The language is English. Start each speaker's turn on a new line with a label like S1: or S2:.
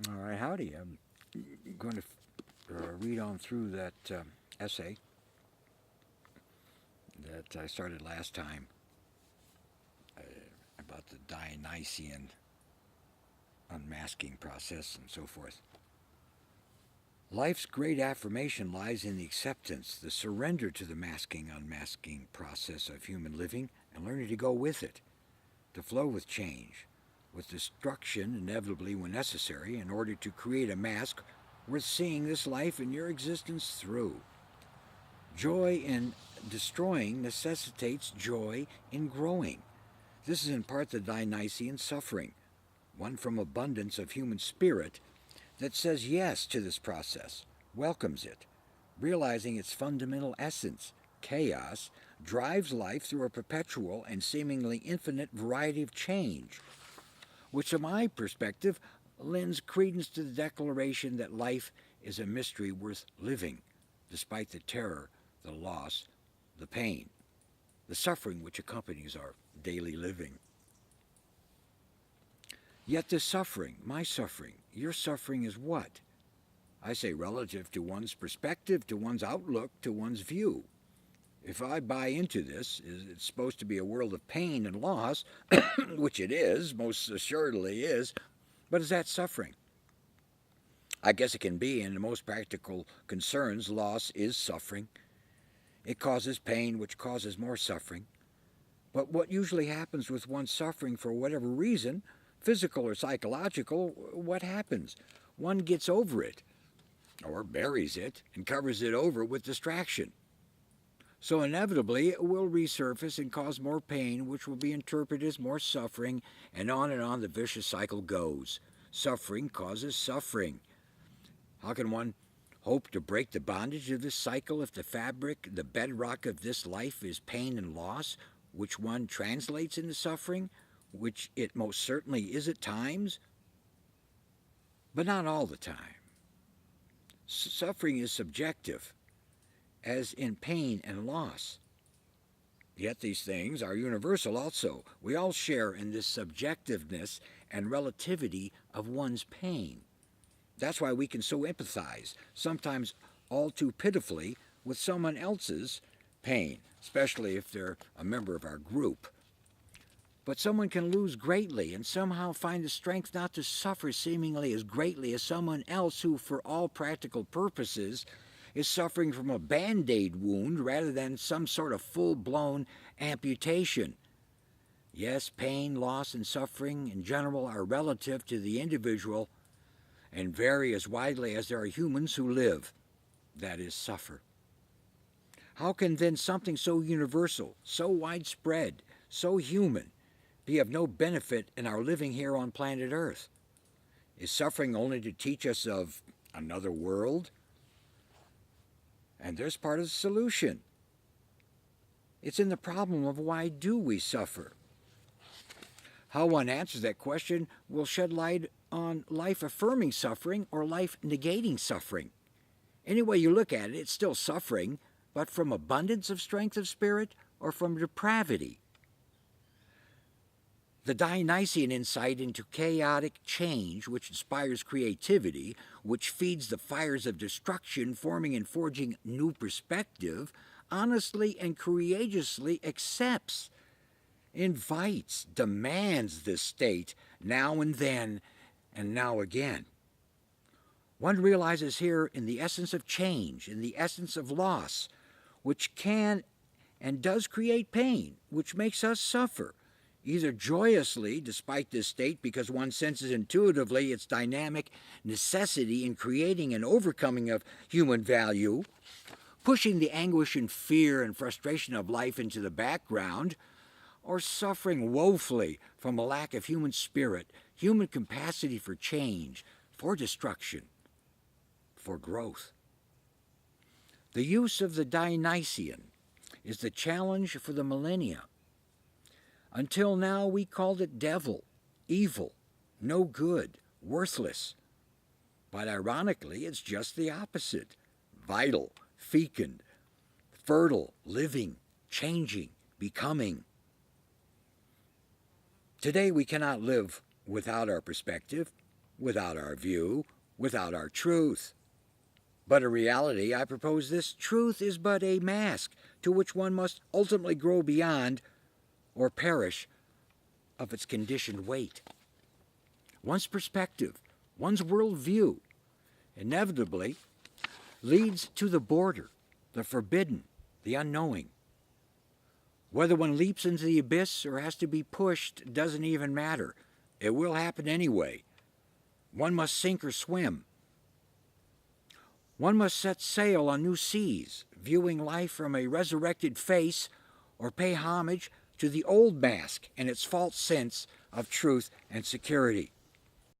S1: All right, howdy. I'm going to read on through that essay that I started last time uh, about the Dionysian unmasking process and so forth. Life's great affirmation lies in the acceptance, the surrender to the masking, unmasking process of human living and learning to go with it, to flow with change, with destruction inevitably when necessary in order to create a mask worth seeing this life and your existence through. Joy in destroying necessitates joy in growing. This is in part the Dionysian suffering, one from abundance of human spirit that says yes to this process, welcomes it, realizing its fundamental essence, chaos, drives life through a perpetual and seemingly infinite variety of change, which, from my perspective, lends credence to the declaration that life is a mystery worth living, despite the terror, the loss, the pain, the suffering which accompanies our daily living. Yet this suffering, my suffering, your suffering is what? I say relative to one's perspective, to one's outlook, to one's view. If I buy into this, it's supposed to be a world of pain and loss, which it is, most assuredly is, but is that suffering? I guess it can be. In the most practical concerns, loss is suffering. It causes pain, which causes more suffering. But what usually happens with one suffering for whatever reason, physical or psychological, what happens? One gets over it, or buries it, and covers it over with distraction. So inevitably it will resurface and cause more pain, which will be interpreted as more suffering, and on the vicious cycle goes. Suffering causes suffering. How can one hope to break the bondage of this cycle if the fabric, the bedrock of this life is pain and loss, which one translates into suffering, which it most certainly is at times, but not all the time? Suffering is subjective, as in pain and loss. Yet these things are universal also. We all share in this subjectiveness and relativity of one's pain. That's why we can so empathize, sometimes all too pitifully, with someone else's pain, especially if they're a member of our group. But someone can lose greatly and somehow find the strength not to suffer seemingly as greatly as someone else who, for all practical purposes, is suffering from a band-aid wound rather than some sort of full-blown amputation. Yes, pain, loss, and suffering in general are relative to the individual and vary as widely as there are humans who live, that is, suffer. How can then something so universal, so widespread, so human, be of no benefit in our living here on planet Earth? Is suffering only to teach us of another world? And there's part of the solution. It's in the problem of why do we suffer? How one answers that question will shed light on life-affirming suffering or life-negating suffering. Any way you look at it, it's still suffering, but from abundance of strength of spirit or from depravity. The Dionysian insight into chaotic change, which inspires creativity, which feeds the fires of destruction, forming and forging new perspective, honestly and courageously accepts, invites, demands this state now and then and now again. One realizes here in the essence of change, in the essence of loss, which can and does create pain, which makes us suffer, either joyously, despite this state, because one senses intuitively its dynamic necessity in creating and overcoming of human value, pushing the anguish and fear and frustration of life into the background, or suffering woefully from a lack of human spirit, human capacity for change, for destruction, for growth. The use of the Dionysian is the challenge for the millennia. Until now we called it devil, evil, no good, worthless. But ironically, it's just the opposite: vital, fecund, fertile, living, changing, becoming. Today we cannot live without our perspective. without our view, without our truth. But in reality, I propose this truth is but a mask to which one must ultimately grow beyond or perish of its conditioned weight. One's perspective, one's worldview, inevitably leads to the border, the forbidden, the unknowing. Whether one leaps into the abyss or has to be pushed doesn't even matter. It will happen anyway. One must sink or swim. One must set sail on new seas, viewing life from a resurrected face, or pay homage to the old mask and its false sense of truth and security.